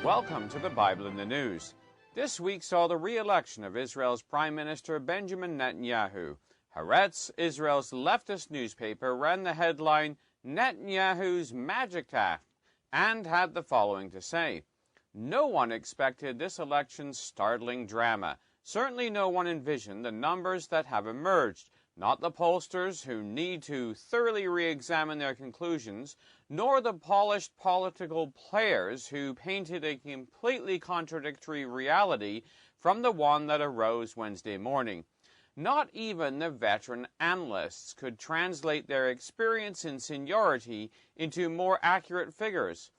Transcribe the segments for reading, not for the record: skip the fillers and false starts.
Welcome to the Bible in the News. This week saw the re-election of Israel's Prime Minister Benjamin Netanyahu. Haaretz, Israel's leftist newspaper, ran the headline, "Netanyahu's Magic Act," and had the following to say. No one expected this election's startling drama. Certainly no one envisioned the numbers that have emerged. Not the pollsters, who need to thoroughly re-examine their conclusions, nor the polished political players who painted a completely contradictory reality from the one that arose Wednesday morning. Not even the veteran analysts could translate their experience and seniority into more accurate figures.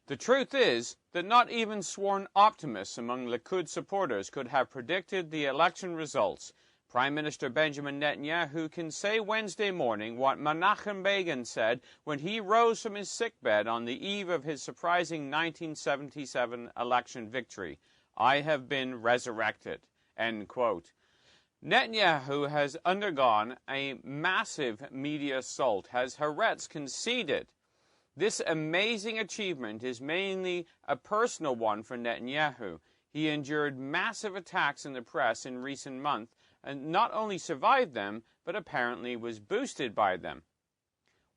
The truth is that not even sworn optimists among Likud supporters could have predicted the election results. Prime Minister Benjamin Netanyahu can say Wednesday morning what Menachem Begin said when he rose from his sickbed on the eve of his surprising 1977 election victory. "I have been resurrected." End quote. Netanyahu has undergone a massive media assault, as Haaretz conceded. This amazing achievement is mainly a personal one for Netanyahu. He endured massive attacks in the press in recent months, and not only survived them, but apparently was boosted by them.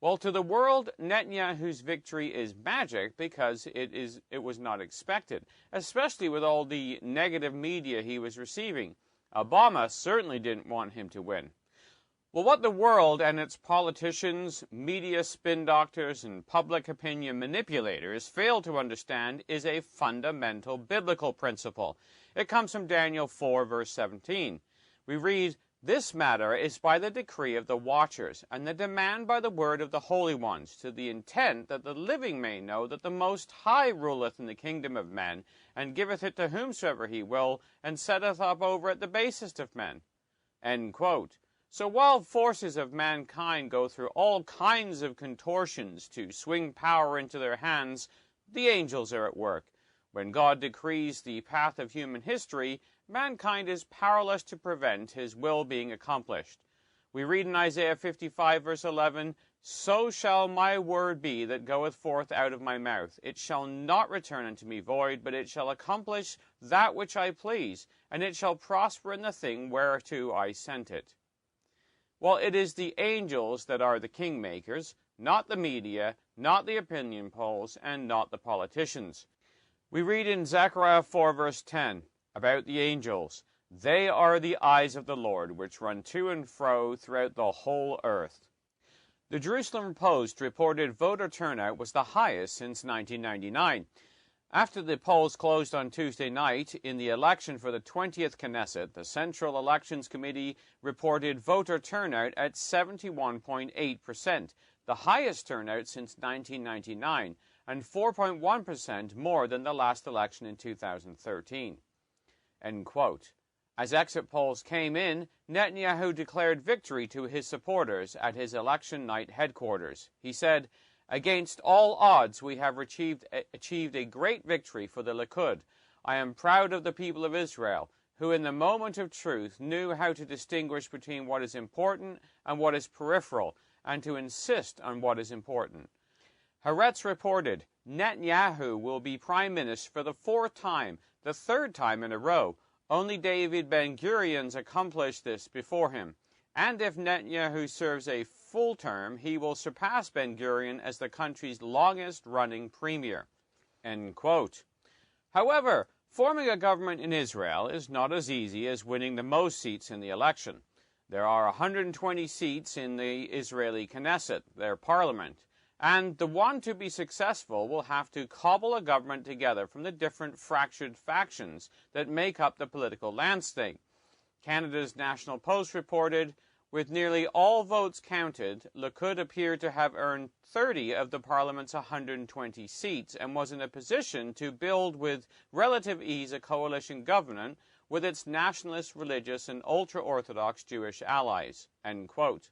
Well, to the world, Netanyahu's victory is magic because it was not expected, especially with all the negative media he was receiving. Obama certainly didn't want him to win. Well, what the world and its politicians, media spin doctors, and public opinion manipulators fail to understand is a fundamental biblical principle. It comes from Daniel 4, verse 17. We read, "This matter is by the decree of the watchers, and the demand by the word of the holy ones, to the intent that the living may know that the Most High ruleth in the kingdom of men, and giveth it to whomsoever he will, and setteth up over it the basest of men." End quote. So while forces of mankind go through all kinds of contortions to swing power into their hands, the angels are at work. When God decrees the path of human history, mankind is powerless to prevent his will being accomplished. We read in Isaiah 55, verse 11, "So shall my word be that goeth forth out of my mouth. It shall not return unto me void, but it shall accomplish that which I please, and it shall prosper in the thing whereto I sent it." Well, it is the angels that are the kingmakers, not the media, not the opinion polls, and not the politicians. We read in Zechariah 4, verse 10, about the angels, "They are the eyes of the Lord, which run to and fro throughout the whole earth." The Jerusalem Post reported voter turnout was the highest since 1999. After the polls closed on Tuesday night in the election for the 20th Knesset, the Central Elections Committee reported voter turnout at 71.8%, the highest turnout since 1999, and 4.1% more than the last election in 2013. End quote. As exit polls came in, Netanyahu declared victory to his supporters at his election night headquarters. He said, "Against all odds, we have achieved a great victory for the Likud. I am proud of the people of Israel, who in the moment of truth knew how to distinguish between what is important and what is peripheral, and to insist on what is important." Haaretz reported, Netanyahu will be prime minister for the fourth time, the third time in a row. Only David Ben-Gurion's accomplished this before him. And if Netanyahu serves a full term, he will surpass Ben-Gurion as the country's longest-running premier. End quote. However, forming a government in Israel is not as easy as winning the most seats in the election. There are 120 seats in the Israeli Knesset, their parliament, and the one to be successful will have to cobble a government together from the different fractured factions that make up the political landscape. Canada's National Post reported, with nearly all votes counted, Likud appeared to have earned 30 of the parliament's 120 seats and was in a position to build with relative ease a coalition government with its nationalist, religious, and ultra-Orthodox Jewish allies. End quote.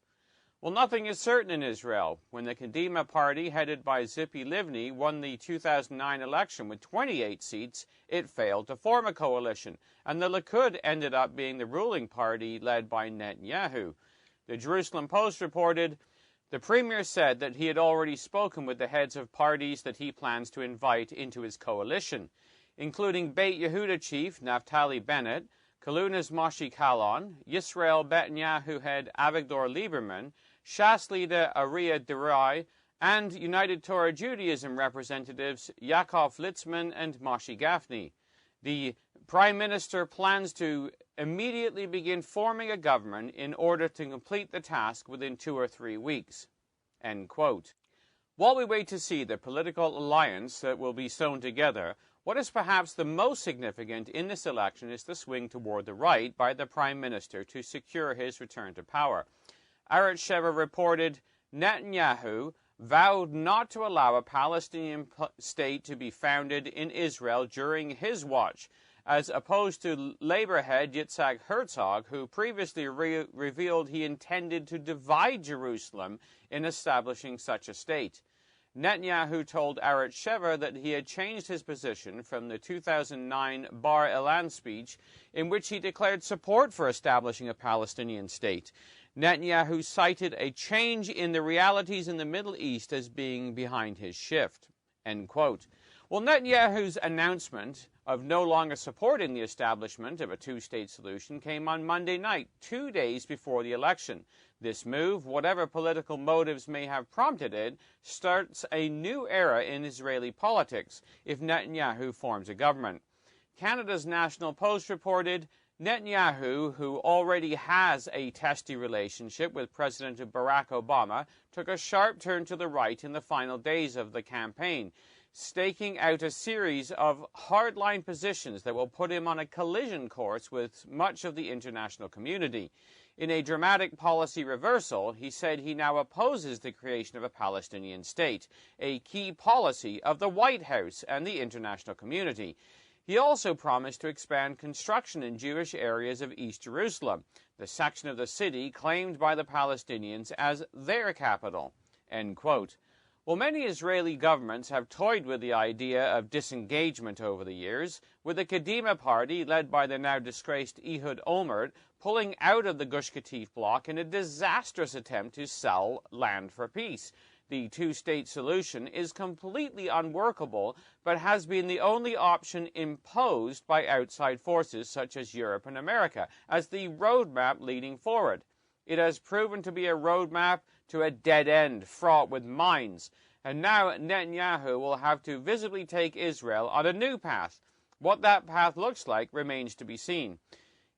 Well, nothing is certain in Israel. When the Kadima party, headed by Tzipi Livni, won the 2009 election with 28 seats, it failed to form a coalition, and the Likud ended up being the ruling party led by Netanyahu. The Jerusalem Post reported, The premier said that he had already spoken with the heads of parties that he plans to invite into his coalition, including Beit Yehuda chief Naftali Bennett, Kaluna's Moshe Kalon, Yisrael Netanyahu head Avigdor Lieberman, Shas leader Arieh Deri, and United Torah Judaism representatives Yaakov Litzman and Moshe Gafni. The Prime Minister plans to immediately begin forming a government in order to complete the task within 2 or 3 weeks." End quote. While we wait to see the political alliance that will be sewn together, what is perhaps the most significant in this election is the swing toward the right by the Prime Minister to secure his return to power. Aretz Sheva reported Netanyahu vowed not to allow a Palestinian state to be founded in Israel during his watch, as opposed to Labour head Yitzhak Herzog, who previously revealed he intended to divide Jerusalem in establishing such a state. Netanyahu told Aretz Sheva that he had changed his position from the 2009 Bar Ilan speech, in which he declared support for establishing a Palestinian state. Netanyahu cited a change in the realities in the Middle East as being behind his shift. End quote. Well, Netanyahu's announcement of no longer supporting the establishment of a two-state solution came on Monday night, 2 days before the election. This move, whatever political motives may have prompted it, starts a new era in Israeli politics if Netanyahu forms a government. Canada's National Post reported Netanyahu, who already has a testy relationship with President Barack Obama, took a sharp turn to the right in the final days of the campaign, staking out a series of hardline positions that will put him on a collision course with much of the international community. In a dramatic policy reversal, he said he now opposes the creation of a Palestinian state, a key policy of the White House and the international community. He also promised to expand construction in Jewish areas of East Jerusalem, the section of the city claimed by the Palestinians as their capital. End quote. Well, many Israeli governments have toyed with the idea of disengagement over the years, with the Kadima party, led by the now disgraced Ehud Olmert, pulling out of the Gush Katif bloc in a disastrous attempt to sell land for peace. The two-state solution is completely unworkable, but has been the only option imposed by outside forces such as Europe and America as the roadmap leading forward. It has proven to be a roadmap to a dead end fraught with mines, and now Netanyahu will have to visibly take Israel on a new path. What that path looks like remains to be seen.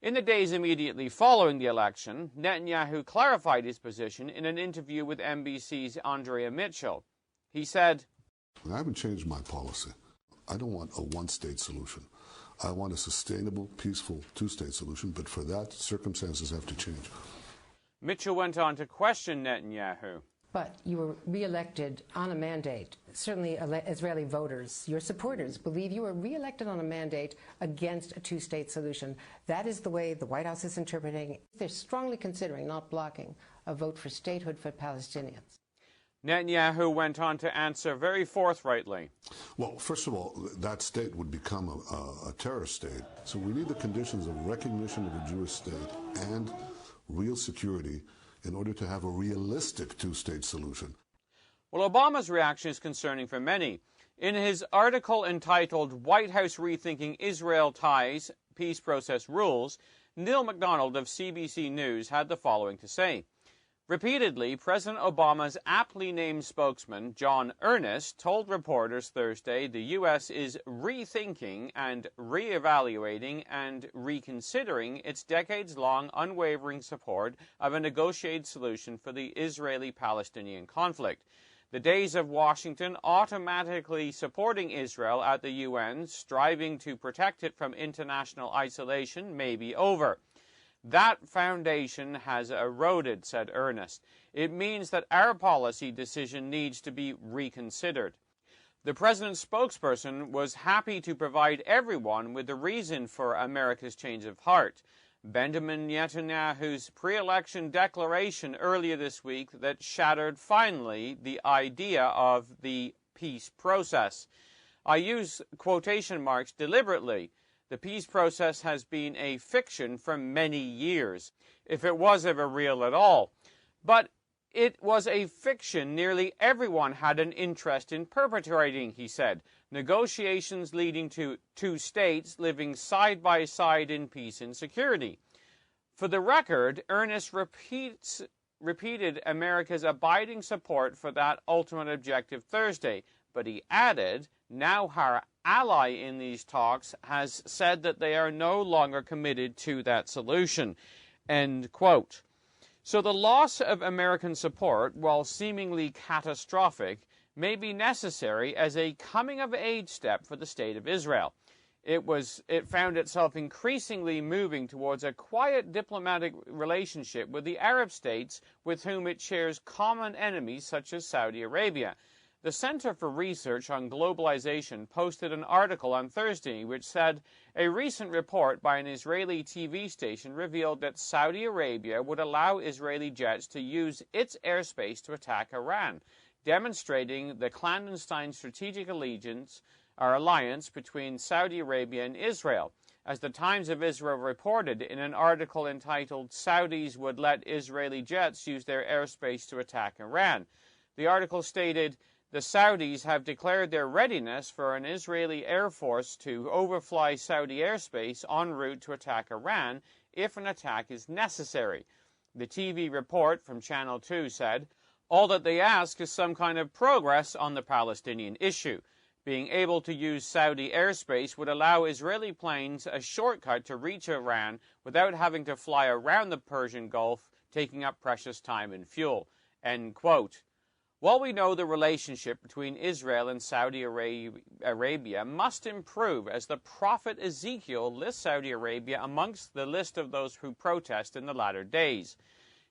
In the days immediately following the election, Netanyahu clarified his position in an interview with NBC's Andrea Mitchell. He said, "I haven't changed my policy. I don't want a one-state solution. I want a sustainable, peaceful two-state solution, but for that, circumstances have to change." Mitchell went on to question Netanyahu. But you were re-elected on a mandate. Certainly Israeli voters, your supporters, believe you were re-elected on a mandate against a two-state solution. That is the way the White House is interpreting. They're strongly considering, not blocking, a vote for statehood for Palestinians. Netanyahu went on to answer very forthrightly. Well, first of all, that state would become a terrorist state. So we need the conditions of recognition of a Jewish state and real security in order to have a realistic two-state solution. Well, Obama's reaction is concerning for many. In his article entitled White House Rethinking Israel Ties, Peace Process Rules, Neil MacDonald of CBC News had the following to say. Repeatedly, President Obama's aptly named spokesman, John Earnest, told reporters Thursday the U.S. is rethinking and reevaluating and reconsidering its decades-long unwavering support of a negotiated solution for the Israeli-Palestinian conflict. The days of Washington automatically supporting Israel at the UN, striving to protect it from international isolation, may be over. That foundation has eroded, said Earnest. It means that our policy decision needs to be reconsidered. The president's spokesperson was happy to provide everyone with the reason for America's change of heart. Benjamin Netanyahu's pre-election declaration earlier this week that shattered finally the idea of the peace process. I use quotation marks deliberately. The peace process has been a fiction for many years, if it was ever real at all. But it was a fiction nearly everyone had an interest in perpetrating, he said. Negotiations leading to two states living side by side in peace and security. For the record, Ernest repeated America's abiding support for that ultimate objective Thursday, but he added, now our ally in these talks has said that they are no longer committed to that solution. End quote. So the loss of American support, while seemingly catastrophic, may be necessary as a coming-of-age step for the State of Israel. It found itself increasingly moving towards a quiet diplomatic relationship with the Arab states with whom it shares common enemies such as Saudi Arabia. The Center for Research on Globalization posted an article on Thursday which said a recent report by an Israeli TV station revealed that Saudi Arabia would allow Israeli jets to use its airspace to attack Iran, demonstrating the clandestine strategic alliance between Saudi Arabia and Israel. As the Times of Israel reported in an article entitled, Saudis Would Let Israeli Jets Use Their Airspace to Attack Iran. The article stated, the Saudis have declared their readiness for an Israeli Air Force to overfly Saudi airspace en route to attack Iran if an attack is necessary. The TV report from Channel 2 said, all that they ask is some kind of progress on the Palestinian issue. Being able to use Saudi airspace would allow Israeli planes a shortcut to reach Iran without having to fly around the Persian Gulf, taking up precious time and fuel. End quote. While we know the relationship between Israel and Saudi Arabia must improve as the prophet Ezekiel lists Saudi Arabia amongst the list of those who protest in the latter days.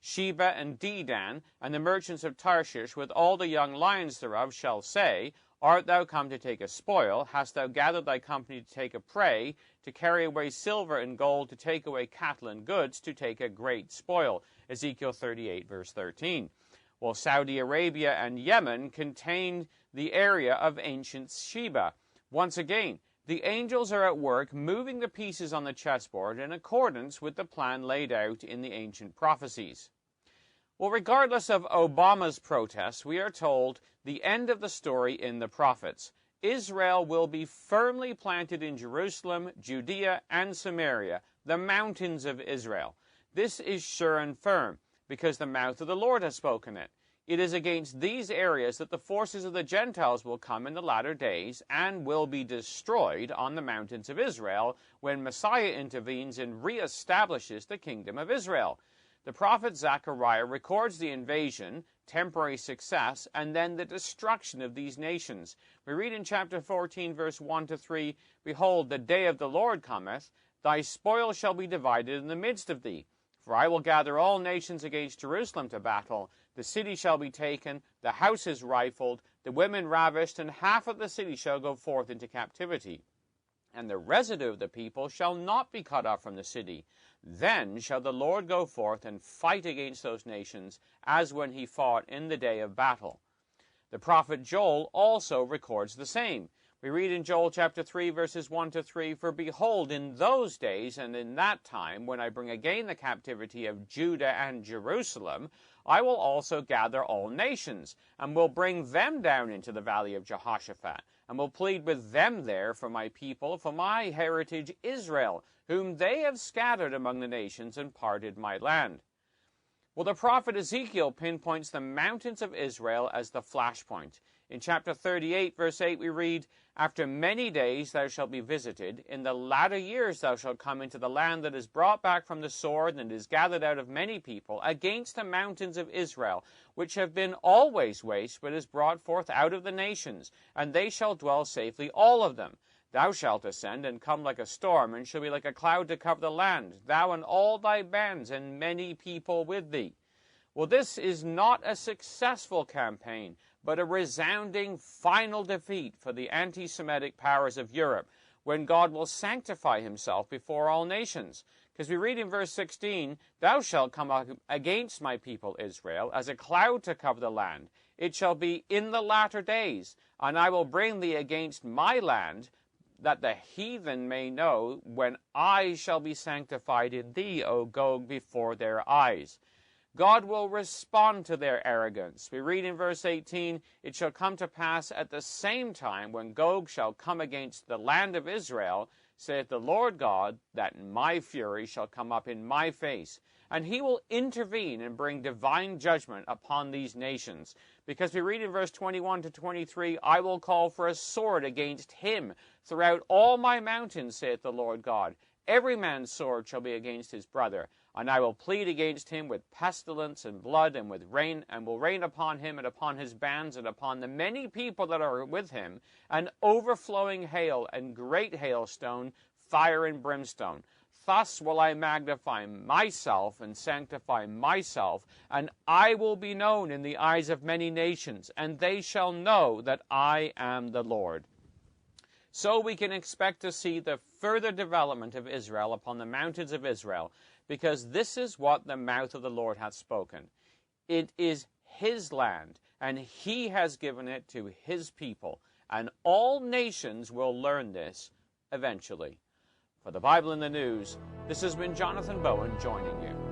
Sheba and Dedan and the merchants of Tarshish with all the young lions thereof shall say, art thou come to take a spoil? Hast thou gathered thy company to take a prey, to carry away silver and gold, to take away cattle and goods, to take a great spoil? Ezekiel 38, verse 13. Well, Saudi Arabia and Yemen contained the area of ancient Sheba. Once again, the angels are at work moving the pieces on the chessboard in accordance with the plan laid out in the ancient prophecies. Well, regardless of Obama's protests, we are told the end of the story in the prophets. Israel will be firmly planted in Jerusalem, Judea, and Samaria, the mountains of Israel. This is sure and firm, because the mouth of the Lord has spoken it. It is against these areas that the forces of the Gentiles will come in the latter days and will be destroyed on the mountains of Israel when Messiah intervenes and reestablishes the kingdom of Israel. The prophet Zechariah records the invasion, temporary success, and then the destruction of these nations. We read in chapter 14, verse 1-3, Behold, the day of the Lord cometh, thy spoil shall be divided in the midst of thee. For I will gather all nations against Jerusalem to battle. The city shall be taken, the houses rifled, the women ravished, and half of the city shall go forth into captivity. And the residue of the people shall not be cut off from the city. Then shall the Lord go forth and fight against those nations, as when he fought in the day of battle. The prophet Joel also records the same. We read in Joel chapter 3, verses 1-3, For behold, in those days and in that time, when I bring again the captivity of Judah and Jerusalem, I will also gather all nations, and will bring them down into the valley of Jehoshaphat, and will plead with them there for my people, for my heritage Israel, whom they have scattered among the nations and parted my land. Well, the prophet Ezekiel pinpoints the mountains of Israel as the flashpoint. In chapter 38, verse 8, we read, After many days thou shalt be visited. In the latter years thou shalt come into the land that is brought back from the sword and is gathered out of many people, against the mountains of Israel, which have been always waste, but is brought forth out of the nations, and they shall dwell safely, all of them. Thou shalt ascend and come like a storm, and shall be like a cloud to cover the land, thou and all thy bands, and many people with thee. Well, this is not a successful campaign, but a resounding final defeat for the anti-Semitic powers of Europe, when God will sanctify himself before all nations. Because we read in verse 16, Thou shalt come against my people Israel, as a cloud to cover the land. It shall be in the latter days, and I will bring thee against my land, that the heathen may know, when I shall be sanctified in thee, O Gog, before their eyes. God will respond to their arrogance. We read in verse 18, "It shall come to pass at the same time when Gog shall come against the land of Israel, saith the Lord God, that my fury shall come up in my face, and he will intervene and bring divine judgment upon these nations." Because we read in verse 21 to 23, "I will call for a sword against him throughout all my mountains, saith the Lord God. Every man's sword shall be against his brother. And I will plead against him with pestilence and blood and with rain, and will rain upon him and upon his bands and upon the many people that are with him, and overflowing hail and great hailstone, fire and brimstone. Thus will I magnify myself and sanctify myself, and I will be known in the eyes of many nations, and they shall know that I am the Lord." So we can expect to see the further development of Israel upon the mountains of Israel, because this is what the mouth of the Lord hath spoken. It is his land, and he has given it to his people, and all nations will learn this eventually. For the Bible in the News, this has been Jonathan Bowen joining you.